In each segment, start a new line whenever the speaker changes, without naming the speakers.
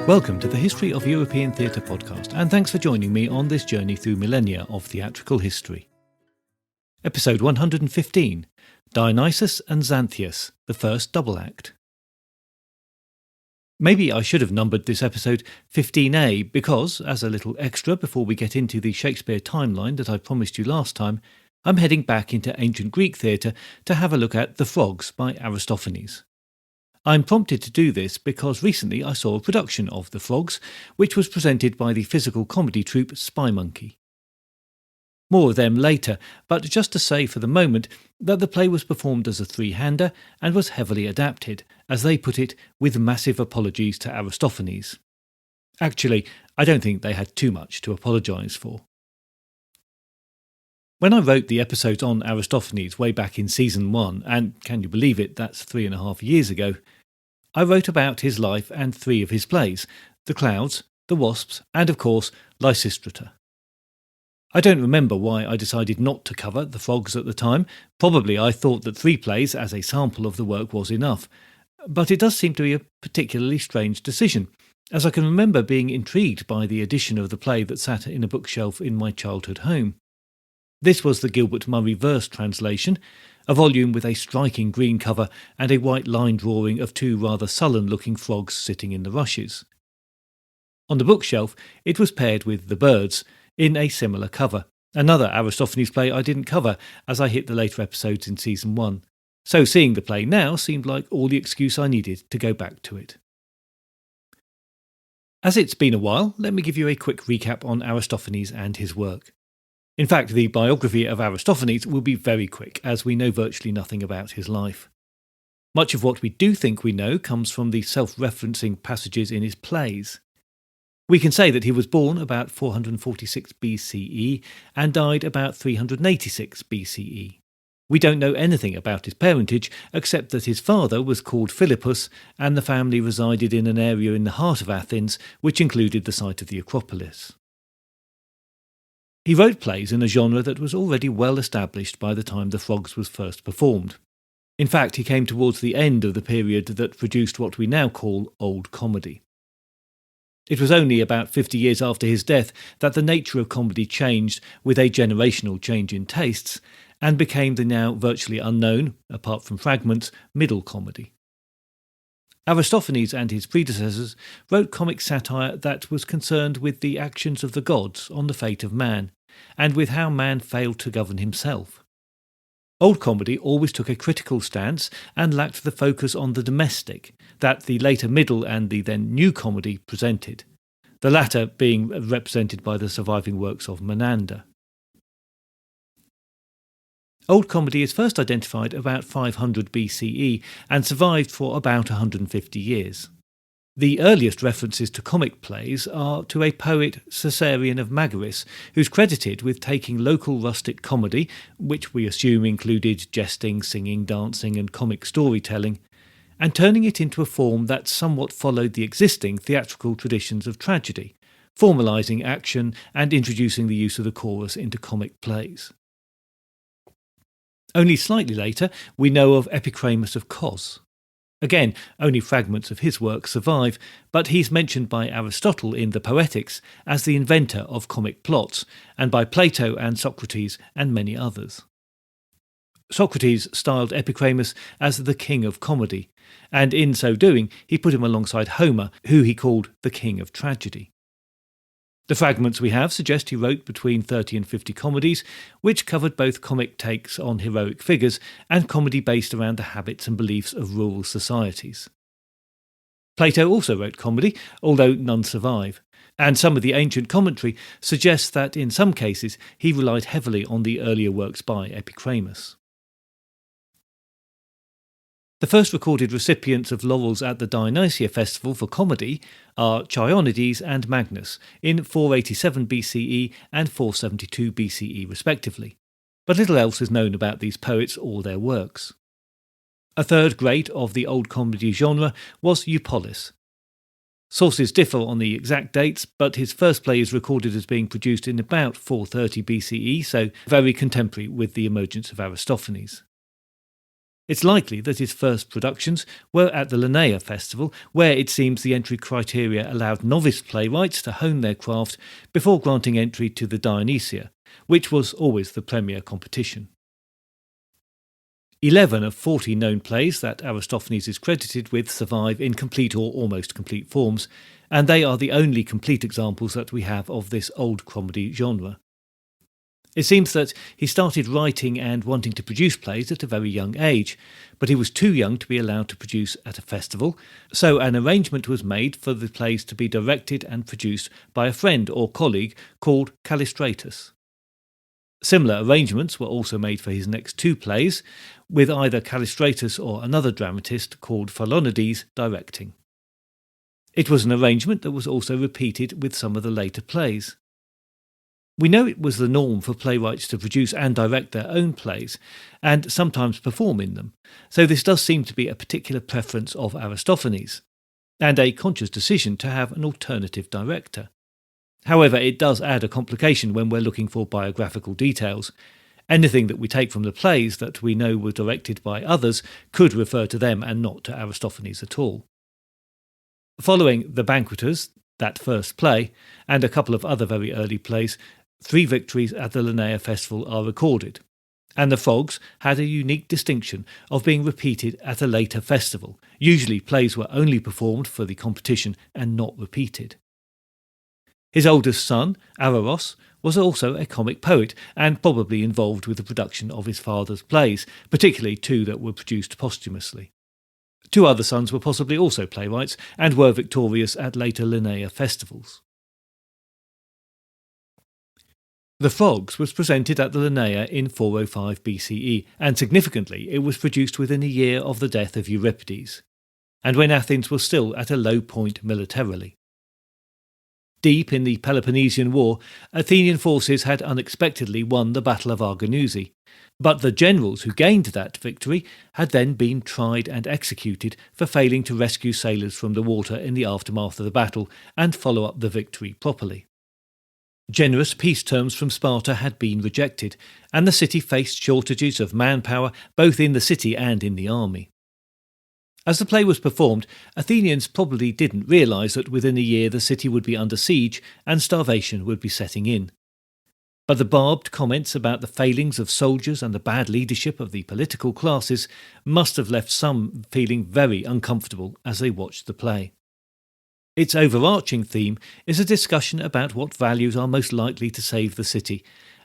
Welcome to the History of European Theatre podcast, and thanks for joining me on this journey through millennia of theatrical history. Episode 115, Dionysus and Xanthias, the first double act. Maybe I should have numbered this episode 15A because, as a little extra before we get into the Shakespeare timeline that I promised you last time, I'm heading back into ancient Greek theatre to have a look at The Frogs by Aristophanes. I'm prompted to do this because recently I saw a production of The Frogs, which was presented by the physical comedy troupe Spymonkey. More of them later, but just to say for the moment that the play was performed as a three-hander and was heavily adapted, as they put it, with massive apologies to Aristophanes. Actually, I don't think they had too much to apologise for. When I wrote the episodes on Aristophanes way back in Season 1, and can you believe it, that's 3.5 years ago, I wrote about his life and 3 of his plays, The Clouds, The Wasps, and of course, Lysistrata. I don't remember why I decided not to cover The Frogs at the time. Probably I thought that 3 plays as a sample of the work was enough. But it does seem to be a particularly strange decision, as I can remember being intrigued by the edition of the play that sat in a bookshelf in my childhood home. This was the Gilbert Murray verse translation, a volume with a striking green cover and a white line drawing of 2 rather sullen-looking frogs sitting in the rushes. On the bookshelf, it was paired with The Birds, in a similar cover, another Aristophanes play I didn't cover as I hit the later episodes in Season 1. So seeing the play now seemed like all the excuse I needed to go back to it. As it's been a while, let me give you a quick recap on Aristophanes and his work. In fact, the biography of Aristophanes will be very quick, as we know virtually nothing about his life. Much of what we do think we know comes from the self-referencing passages in his plays. We can say that he was born about 446 BCE and died about 386 BCE. We don't know anything about his parentage except that his father was called Philippus and the family resided in an area in the heart of Athens which included the site of the Acropolis. He wrote plays in a genre that was already well established by the time The Frogs was first performed. In fact, he came towards the end of the period that produced what we now call Old Comedy. It was only about 50 years after his death that the nature of comedy changed with a generational change in tastes and became the now virtually unknown, apart from fragments, Middle Comedy. Aristophanes and his predecessors wrote comic satire that was concerned with the actions of the gods on the fate of man, and with how man failed to govern himself. Old Comedy always took a critical stance and lacked the focus on the domestic that the later Middle and the then New Comedy presented, the latter being represented by the surviving works of Menander. Old Comedy is first identified about 500 BCE and survived for about 150 years. The earliest references to comic plays are to a poet Caesarion of Magaris, who's credited with taking local rustic comedy, which we assume included jesting, singing, dancing and comic storytelling, and turning it into a form that somewhat followed the existing theatrical traditions of tragedy, formalising action and introducing the use of the chorus into comic plays. Only slightly later, we know of Epicramus of Kos. Again, only fragments of his work survive, but he's mentioned by Aristotle in the Poetics as the inventor of comic plots, and by Plato and Socrates and many others. Socrates styled Epicramus as the king of comedy, and in so doing he put him alongside Homer, who he called the king of tragedy. The fragments we have suggest he wrote between 30 and 50 comedies, which covered both comic takes on heroic figures and comedy based around the habits and beliefs of rural societies. Plato also wrote comedy, although none survive, and some of the ancient commentary suggests that in some cases he relied heavily on the earlier works by Epicramus. The first recorded recipients of laurels at the Dionysia festival for comedy are Chionides and Magnus in 487 BCE and 472 BCE respectively, but little else is known about these poets or their works. A third great of the Old Comedy genre was Eupolis. Sources differ on the exact dates, but his first play is recorded as being produced in about 430 BCE, so very contemporary with the emergence of Aristophanes. It's likely that his first productions were at the Linnaea Festival, where it seems the entry criteria allowed novice playwrights to hone their craft before granting entry to the Dionysia, which was always the premier competition. 11 of 40 known plays that Aristophanes is credited with survive in complete or almost complete forms, and they are the only complete examples that we have of this old comedy genre. It seems that he started writing and wanting to produce plays at a very young age, but he was too young to be allowed to produce at a festival, so an arrangement was made for the plays to be directed and produced by a friend or colleague called Callistratus. Similar arrangements were also made for his next two plays, with either Callistratus or another dramatist called Philonides directing. It was an arrangement that was also repeated with some of the later plays. We know it was the norm for playwrights to produce and direct their own plays, and sometimes perform in them, so this does seem to be a particular preference of Aristophanes, and a conscious decision to have an alternative director. However, it does add a complication when we're looking for biographical details. Anything that we take from the plays that we know were directed by others could refer to them and not to Aristophanes at all. Following The Banqueters, that first play, and a couple of other very early plays, 3 victories at the Linnaea Festival are recorded, and The Frogs had a unique distinction of being repeated at a later festival. Usually plays were only performed for the competition and not repeated. His oldest son, Araros, was also a comic poet and probably involved with the production of his father's plays, particularly 2 that were produced posthumously. 2 other sons were possibly also playwrights and were victorious at later Linnaea festivals. The Frogs was presented at the Linnaea in 405 BCE, and significantly it was produced within a year of the death of Euripides, and when Athens was still at a low point militarily. Deep in the Peloponnesian War, Athenian forces had unexpectedly won the Battle of Arginusi, but the generals who gained that victory had then been tried and executed for failing to rescue sailors from the water in the aftermath of the battle and follow up the victory properly. Generous peace terms from Sparta had been rejected, and the city faced shortages of manpower both in the city and in the army. As the play was performed, Athenians probably didn't realise that within a year the city would be under siege and starvation would be setting in. But the barbed comments about the failings of soldiers and the bad leadership of the political classes must have left some feeling very uncomfortable as they watched the play. Its overarching theme is a discussion about what values are most likely to save the city,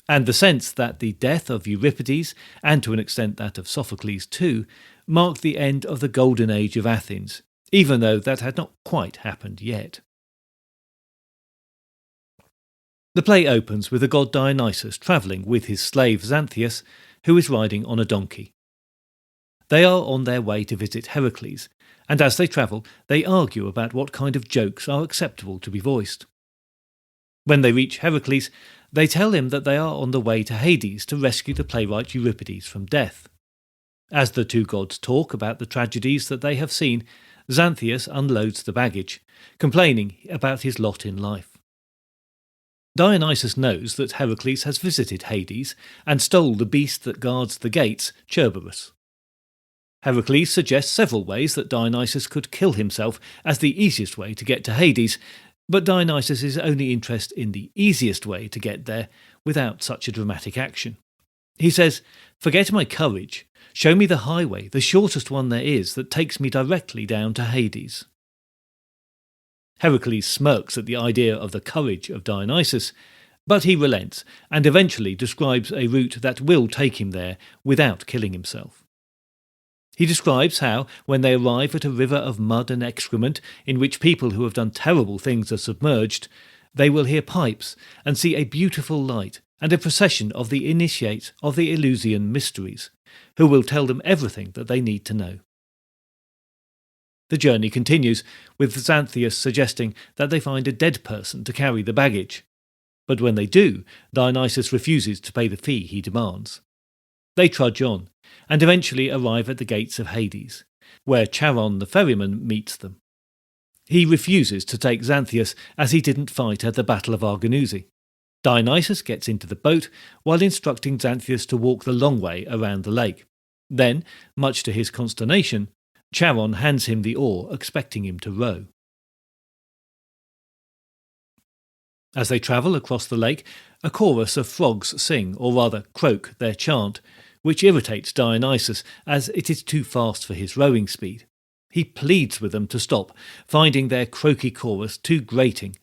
and the sense that the death of Euripides, and to an extent that of Sophocles too, marked the end of the golden age of Athens, even though that had not quite happened yet. The play opens with the god Dionysus travelling with his slave Xanthias, who is riding on a donkey. They are on their way to visit Heracles, and as they travel, they argue about what kind of jokes are acceptable to be voiced. When they reach Heracles, they tell him that they are on the way to Hades to rescue the playwright Euripides from death. As the 2 gods talk about the tragedies that they have seen, Xanthias unloads the baggage, complaining about his lot in life. Dionysus knows that Heracles has visited Hades and stole the beast that guards the gates, Cerberus. Heracles suggests several ways that Dionysus could kill himself as the easiest way to get to Hades, but Dionysus is only interested in the easiest way to get there without such a dramatic action. He says, "Forget my courage. Show me the highway, the shortest one there is, that takes me directly down to Hades." Heracles smirks at the idea of the courage of Dionysus, but he relents and eventually describes a route that will take him there without killing himself. He describes how, when they arrive at a river of mud and excrement in which people who have done terrible things are submerged, they will hear pipes and see a beautiful light and a procession of the initiates of the Eleusinian mysteries, who will tell them everything that they need to know. The journey continues, with Xanthias suggesting that they find a dead person to carry the baggage. But when they do, Dionysus refuses to pay the fee he demands. They trudge on, and eventually arrive at the gates of Hades, where Charon the ferryman meets them. He refuses to take Xanthias as he didn't fight at the Battle of Arginusi. Dionysus gets into the boat while instructing Xanthias to walk the long way around the lake, Then, much to his consternation, Charon hands him the oar, expecting him to row. As they travel across the lake, a chorus of frogs sing, or rather croak, their chant, which irritates Dionysus, as it is too fast for his rowing speed. He pleads with them to stop, finding their croaky chorus too grating,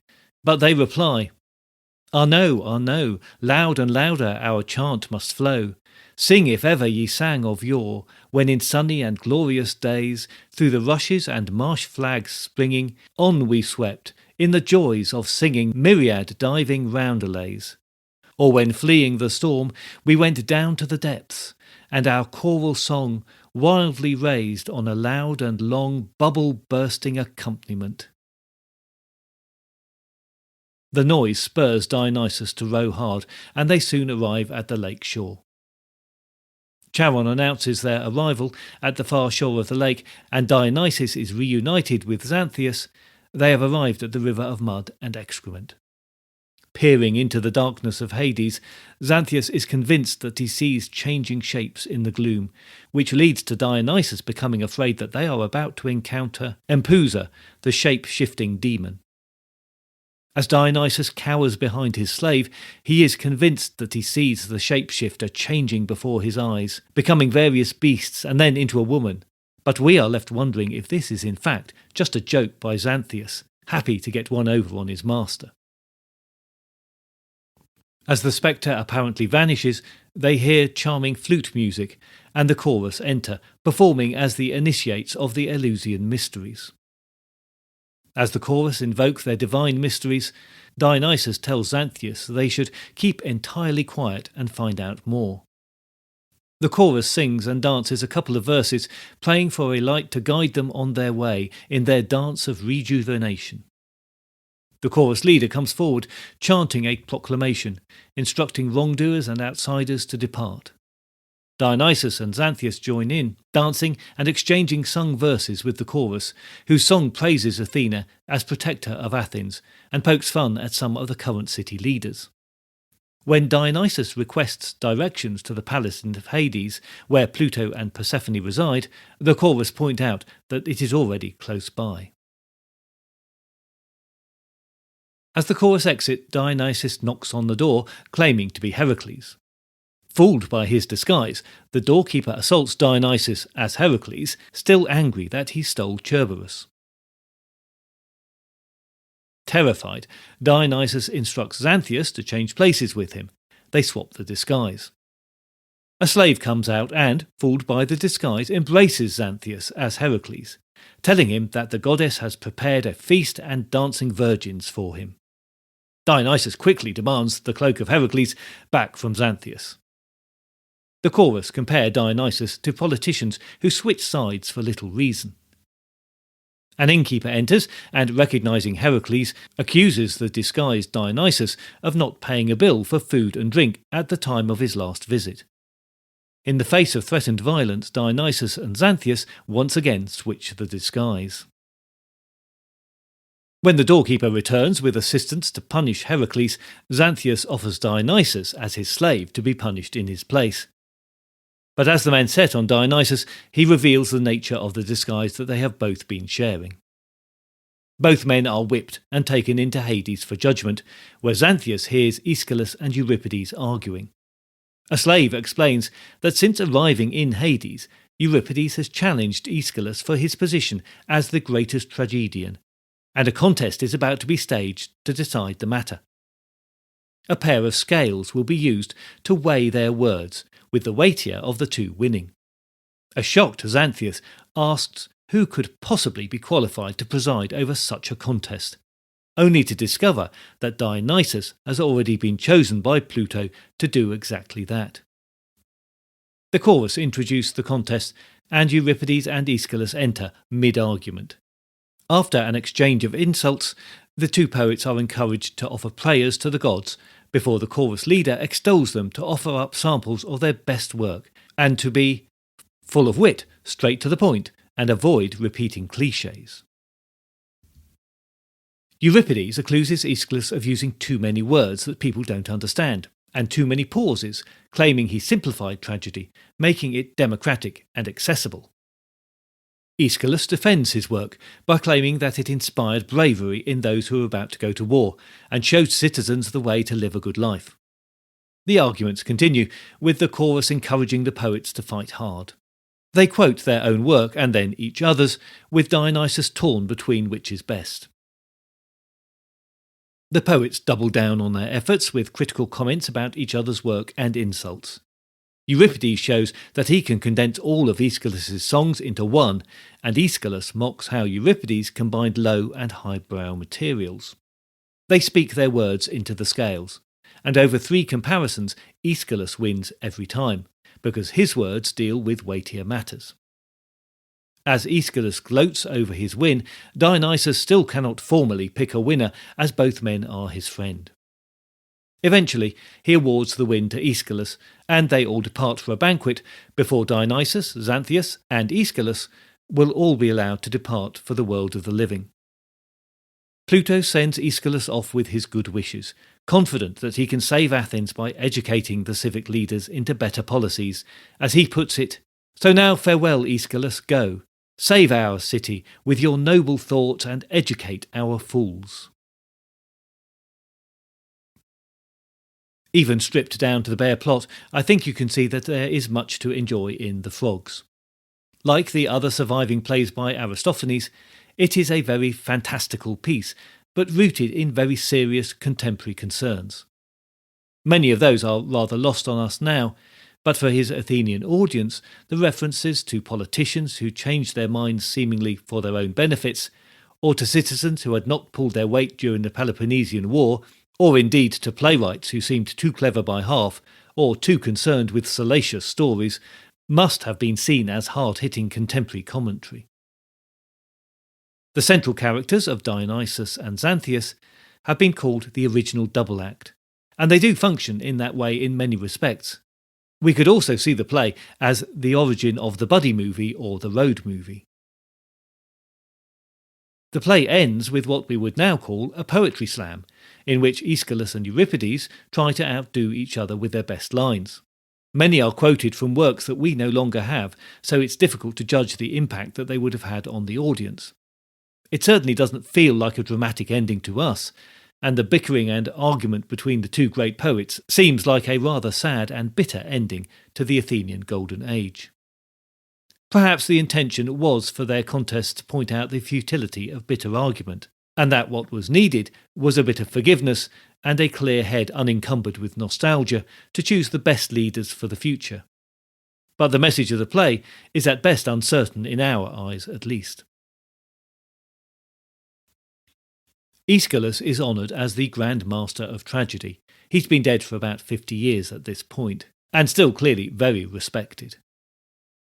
but they reply, "Ah no, loud and louder our chant must flow. Sing if ever ye sang of yore, when in sunny and glorious days, through the rushes and marsh flags springing, on we swept, in the joys of singing myriad diving roundelays. Or when fleeing the storm, we went down to the depths, and our choral song wildly raised on a loud and long bubble-bursting accompaniment." The noise spurs Dionysus to row hard, and they soon arrive at the lake shore. Charon announces their arrival at the far shore of the lake, and Dionysus is reunited with Xanthias. They have arrived at the river of mud and excrement. Peering into the darkness of Hades, Xanthias is convinced that he sees changing shapes in the gloom, which leads to Dionysus becoming afraid that they are about to encounter Empusa, the shape-shifting demon. As Dionysus cowers behind his slave, he is convinced that he sees the shapeshifter changing before his eyes, becoming various beasts and then into a woman. But we are left wondering if this is in fact just a joke by Xanthias, happy to get one over on his master. As the spectre apparently vanishes, they hear charming flute music, and the chorus enter, performing as the initiates of the Eleusinian mysteries. As the chorus invoke their divine mysteries, Dionysus tells Xanthias they should keep entirely quiet and find out more. The chorus sings and dances a couple of verses, praying for a light to guide them on their way in their dance of rejuvenation. The chorus leader comes forward, chanting a proclamation, instructing wrongdoers and outsiders to depart. Dionysus and Xanthias join in, dancing and exchanging sung verses with the chorus, whose song praises Athena as protector of Athens and pokes fun at some of the current city leaders. When Dionysus requests directions to the palace in Hades, where Pluto and Persephone reside, the chorus point out that it is already close by. As the chorus exit, Dionysus knocks on the door, claiming to be Heracles. Fooled by his disguise, the doorkeeper assaults Dionysus as Heracles, still angry that he stole Cerberus. Terrified, Dionysus instructs Xanthias to change places with him. They swap the disguise. A slave comes out and, fooled by the disguise, embraces Xanthias as Heracles, telling him that the goddess has prepared a feast and dancing virgins for him. Dionysus quickly demands the cloak of Heracles back from Xanthias. The chorus compare Dionysus to politicians who switch sides for little reason. An innkeeper enters and, recognising Heracles, accuses the disguised Dionysus of not paying a bill for food and drink at the time of his last visit. In the face of threatened violence, Dionysus and Xanthias once again switch the disguise. When the doorkeeper returns with assistance to punish Heracles, Xanthias offers Dionysus as his slave to be punished in his place. But as the men set on Dionysus, he reveals the nature of the disguise that they have both been sharing. Both men are whipped and taken into Hades for judgment, where Xanthias hears Aeschylus and Euripides arguing. A slave explains that since arriving in Hades, Euripides has challenged Aeschylus for his position as the greatest tragedian, and a contest is about to be staged to decide the matter. A pair of scales will be used to weigh their words, with the weightier of the two winning. A shocked Xanthias asks who could possibly be qualified to preside over such a contest, only to discover that Dionysus has already been chosen by Pluto to do exactly that. The chorus introduce the contest, and Euripides and Aeschylus enter mid-argument. After an exchange of insults, the two poets are encouraged to offer prayers to the gods, before the chorus leader extols them to offer up samples of their best work, and to be full of wit, straight to the point, and avoid repeating clichés. Euripides accuses Aeschylus of using too many words that people don't understand, and too many pauses, claiming he simplified tragedy, making it democratic and accessible. Aeschylus defends his work by claiming that it inspired bravery in those who were about to go to war and showed citizens the way to live a good life. The arguments continue, with the chorus encouraging the poets to fight hard. They quote their own work and then each other's, with Dionysus torn between which is best. The poets double down on their efforts with critical comments about each other's work and insults. Euripides shows that he can condense all of Aeschylus' songs into one, and Aeschylus mocks how Euripides combined low and highbrow materials. They speak their words into the scales, and over 3 comparisons Aeschylus wins every time, because his words deal with weightier matters. As Aeschylus gloats over his win, Dionysus still cannot formally pick a winner, as both men are his friend. Eventually, he awards the win to Aeschylus, and they all depart for a banquet before Dionysus, Xanthias, and Aeschylus will all be allowed to depart for the world of the living. Pluto sends Aeschylus off with his good wishes, confident that he can save Athens by educating the civic leaders into better policies. As he puts it, "So now farewell, Aeschylus, go. Save our city with your noble thoughts and educate our fools." Even stripped down to the bare plot, I think you can see that there is much to enjoy in The Frogs. Like the other surviving plays by Aristophanes, it is a very fantastical piece, but rooted in very serious contemporary concerns. Many of those are rather lost on us now, but for his Athenian audience, the references to politicians who changed their minds seemingly for their own benefits, or to citizens who had not pulled their weight during the Peloponnesian War, or indeed to playwrights who seemed too clever by half, or too concerned with salacious stories, must have been seen as hard-hitting contemporary commentary. The central characters of Dionysus and Xanthias have been called the original double act, and they do function in that way in many respects. We could also see the play as the origin of the buddy movie or the road movie. The play ends with what we would now call a poetry slam, in which Aeschylus and Euripides try to outdo each other with their best lines. Many are quoted from works that we no longer have, so it's difficult to judge the impact that they would have had on the audience. It certainly doesn't feel like a dramatic ending to us, and the bickering and argument between the 2 great poets seems like a rather sad and bitter ending to the Athenian Golden Age. Perhaps the intention was for their contest to point out the futility of bitter argument, and that what was needed was a bit of forgiveness and a clear head unencumbered with nostalgia to choose the best leaders for the future. But the message of the play is at best uncertain, in our eyes at least. Aeschylus is honoured as the Grand Master of Tragedy. He's been dead for about 50 years at this point, and still clearly very respected.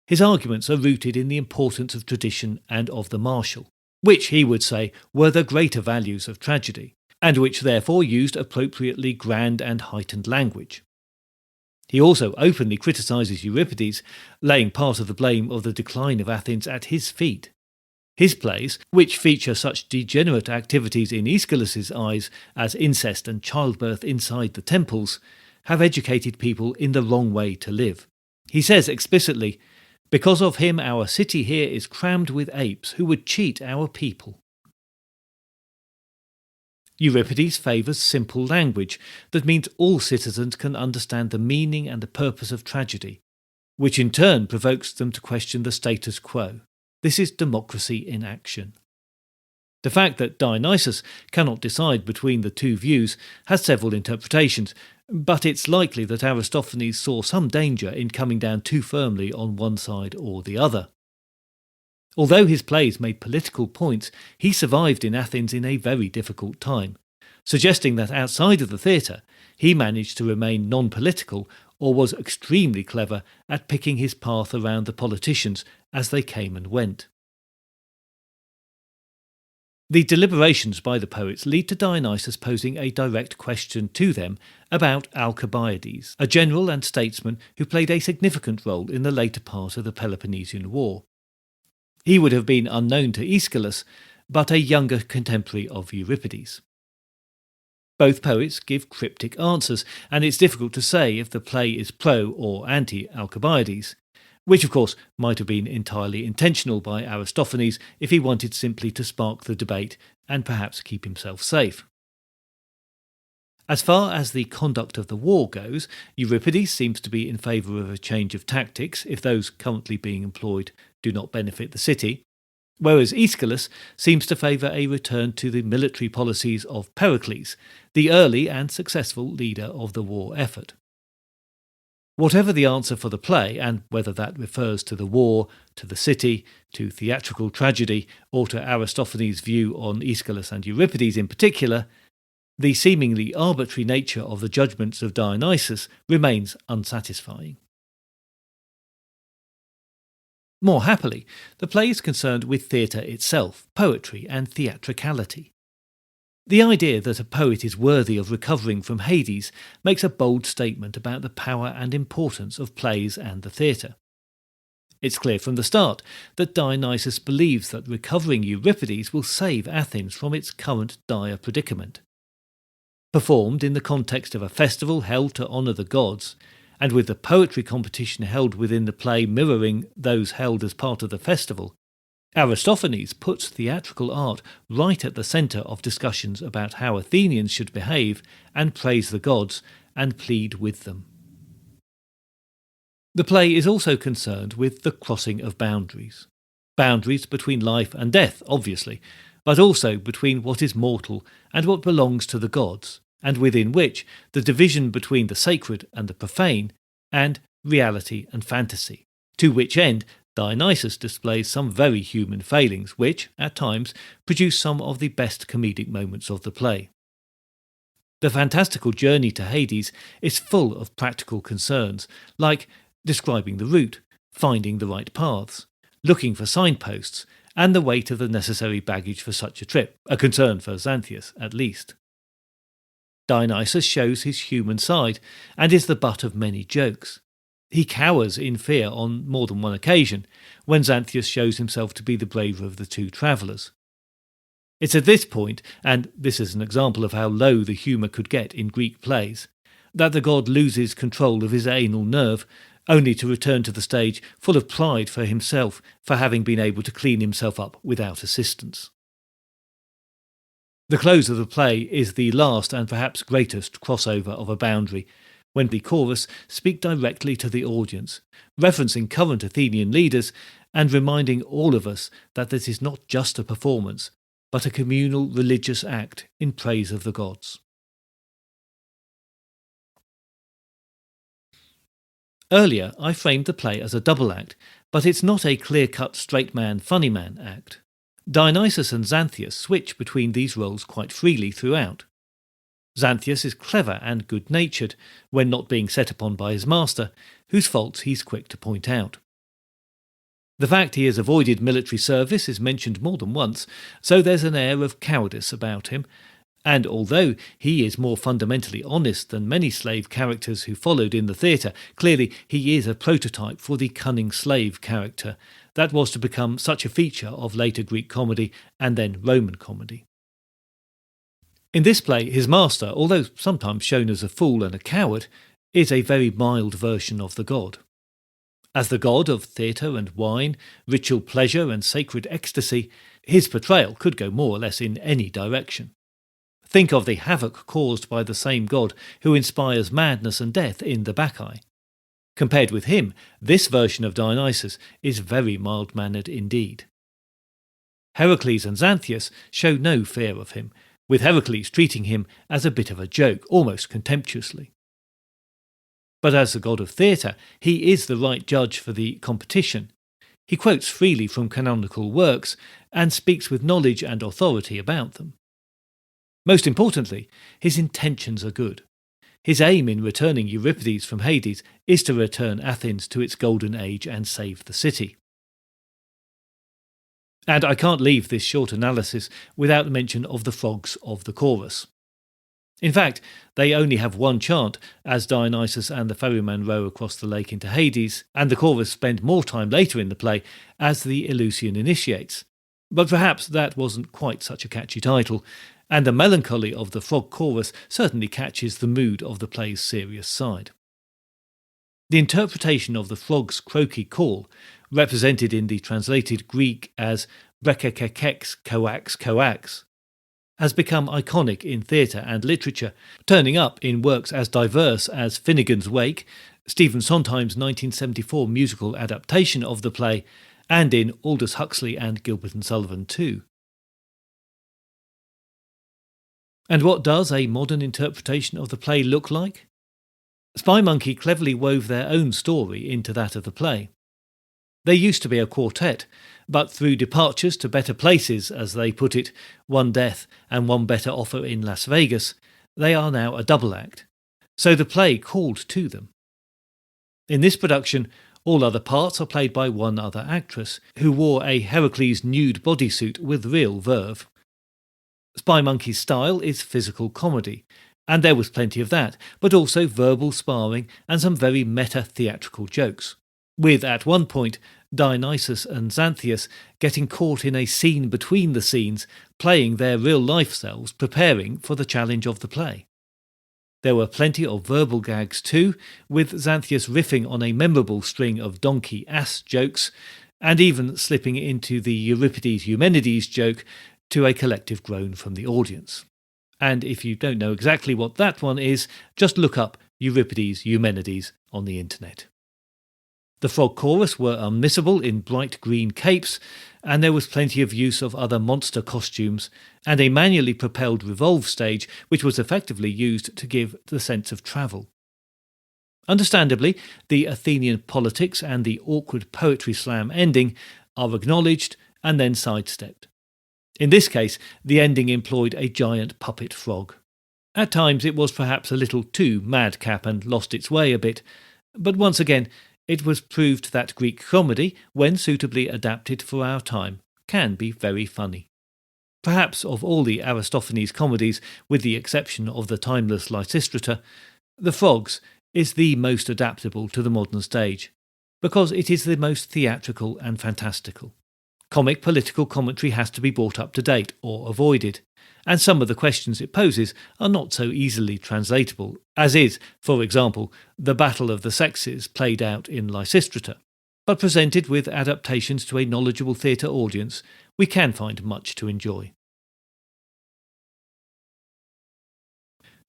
His arguments are rooted in the importance of tradition and of the martial, which he would say were the greater values of tragedy, and which therefore used appropriately grand and heightened language. He also openly criticises Euripides, laying part of the blame of the decline of Athens at his feet. His plays, which feature such degenerate activities in Aeschylus' eyes as incest and childbirth inside the temples, have educated people in the wrong way to live. He says explicitly, "Because of him our city here is crammed with apes who would cheat our people." Euripides favours simple language that means all citizens can understand the meaning and the purpose of tragedy, which in turn provokes them to question the status quo. This is democracy in action. The fact that Dionysus cannot decide between the 2 views has several interpretations, but it's likely that Aristophanes saw some danger in coming down too firmly on one side or the other. Although his plays made political points, he survived in Athens in a very difficult time, suggesting that outside of the theatre he managed to remain non-political or was extremely clever at picking his path around the politicians as they came and went. The deliberations by the poets lead to Dionysus posing a direct question to them about Alcibiades, a general and statesman who played a significant role in the later part of the Peloponnesian War. He would have been unknown to Aeschylus, but a younger contemporary of Euripides. Both poets give cryptic answers, and it's difficult to say if the play is pro or anti Alcibiades, which of course might have been entirely intentional by Aristophanes if he wanted simply to spark the debate and perhaps keep himself safe. As far as the conduct of the war goes, Euripides seems to be in favour of a change of tactics if those currently being employed do not benefit the city, whereas Aeschylus seems to favour a return to the military policies of Pericles, the early and successful leader of the war effort. Whatever the answer for the play, and whether that refers to the war, to the city, to theatrical tragedy, or to Aristophanes' view on Aeschylus and Euripides in particular, the seemingly arbitrary nature of the judgments of Dionysus remains unsatisfying. More happily, the play is concerned with theatre itself, poetry and theatricality. The idea that a poet is worthy of recovering from Hades makes a bold statement about the power and importance of plays and the theatre. It's clear from the start that Dionysus believes that recovering Euripides will save Athens from its current dire predicament. Performed in the context of a festival held to honour the gods, and with the poetry competition held within the play mirroring those held as part of the festival, Aristophanes puts theatrical art right at the centre of discussions about how Athenians should behave and praise the gods and plead with them. The play is also concerned with the crossing of boundaries. Boundaries between life and death, obviously, but also between what is mortal and what belongs to the gods, and within which the division between the sacred and the profane, and reality and fantasy, to which end Dionysus displays some very human failings which, at times, produce some of the best comedic moments of the play. The fantastical journey to Hades is full of practical concerns, like describing the route, finding the right paths, looking for signposts, and the weight of the necessary baggage for such a trip, a concern for Xanthias at least. Dionysus shows his human side, and is the butt of many jokes. He cowers in fear on more than one occasion, when Xanthias shows himself to be the braver of the two travellers. It's at this point, and this is an example of how low the humour could get in Greek plays, that the god loses control of his anal nerve, only to return to the stage full of pride for himself for having been able to clean himself up without assistance. The close of the play is the last and perhaps greatest crossover of a boundary, when the chorus speak directly to the audience, referencing current Athenian leaders and reminding all of us that this is not just a performance, but a communal religious act in praise of the gods. Earlier, I framed the play as a double act, but it's not a clear-cut straight man, funny man act. Dionysus and Xanthias switch between these roles quite freely throughout. Xanthias is clever and good-natured when not being set upon by his master, whose faults he's quick to point out. The fact he has avoided military service is mentioned more than once, so there's an air of cowardice about him, and although he is more fundamentally honest than many slave characters who followed in the theatre, clearly he is a prototype for the cunning slave character that was to become such a feature of later Greek comedy and then Roman comedy. In this play, his master, although sometimes shown as a fool and a coward, is a very mild version of the god. As the god of theatre and wine, ritual pleasure and sacred ecstasy, his portrayal could go more or less in any direction. Think of the havoc caused by the same god who inspires madness and death in the Bacchae. Compared with him, this version of Dionysus is very mild-mannered indeed. Heracles and Xanthias show no fear of him, with Heracles treating him as a bit of a joke, almost contemptuously. But as the god of theatre, he is the right judge for the competition. He quotes freely from canonical works and speaks with knowledge and authority about them. Most importantly, his intentions are good. His aim in returning Euripides from Hades is to return Athens to its golden age and save the city. And I can't leave this short analysis without mention of the frogs of the chorus. In fact, they only have one chant as Dionysus and the ferryman row across the lake into Hades, and the chorus spend more time later in the play as the Eleusinian initiates. But perhaps that wasn't quite such a catchy title, and the melancholy of the frog chorus certainly catches the mood of the play's serious side. The interpretation of the frog's croaky call, represented in the translated Greek as brekekekeks koax koax, has become iconic in theatre and literature, turning up in works as diverse as Finnegan's Wake, Stephen Sondheim's 1974 musical adaptation of the play, and in Aldous Huxley and Gilbert and Sullivan too. And what does a modern interpretation of the play look like? Spymonkey cleverly wove their own story into that of the play. They used to be a quartet, but through departures to better places, as they put it, one death and one better offer in Las Vegas, they are now a double act. So the play called to them. In this production, all other parts are played by one other actress, who wore a Heracles nude bodysuit with real verve. Spymonkey's style is physical comedy, and there was plenty of that, but also verbal sparring and some very meta-theatrical jokes, with, at one point, Dionysus and Xanthias getting caught in a scene between the scenes, playing their real-life selves, preparing for the challenge of the play. There were plenty of verbal gags too, with Xanthias riffing on a memorable string of donkey-ass jokes, and even slipping into the Euripides-Eumenides joke to a collective groan from the audience. And if you don't know exactly what that one is, just look up Euripides-Eumenides on the internet. The frog chorus were unmissable in bright green capes, and there was plenty of use of other monster costumes, and a manually propelled revolve stage which was effectively used to give the sense of travel. Understandably, the Athenian politics and the awkward poetry slam ending are acknowledged and then sidestepped. In this case, the ending employed a giant puppet frog. At times it was perhaps a little too madcap and lost its way a bit, but once again, it was proved that Greek comedy, when suitably adapted for our time, can be very funny. Perhaps of all the Aristophanes comedies, with the exception of the timeless Lysistrata, The Frogs is the most adaptable to the modern stage, because it is the most theatrical and fantastical. Comic political commentary has to be brought up to date or avoided, and some of the questions it poses are not so easily translatable, as is, for example, the battle of the sexes played out in Lysistrata. But presented with adaptations to a knowledgeable theatre audience, we can find much to enjoy.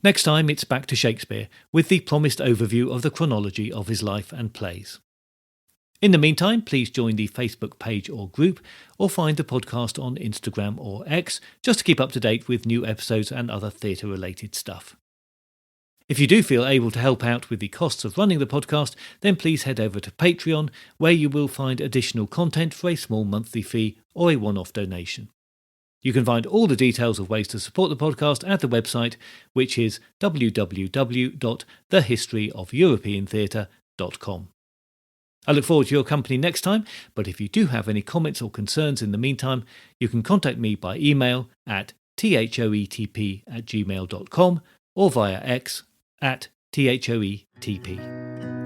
Next time it's back to Shakespeare, with the promised overview of the chronology of his life and plays. In the meantime, please join the Facebook page or group, or find the podcast on Instagram or X, just to keep up to date with new episodes and other theatre-related stuff. If you do feel able to help out with the costs of running the podcast, then please head over to Patreon, where you will find additional content for a small monthly fee or a one-off donation. You can find all the details of ways to support the podcast at the website, which is www.thehistoryofeuropeantheatre.com. I look forward to your company next time, but if you do have any comments or concerns in the meantime, you can contact me by email at thoetp@gmail.com or via X at thoetp.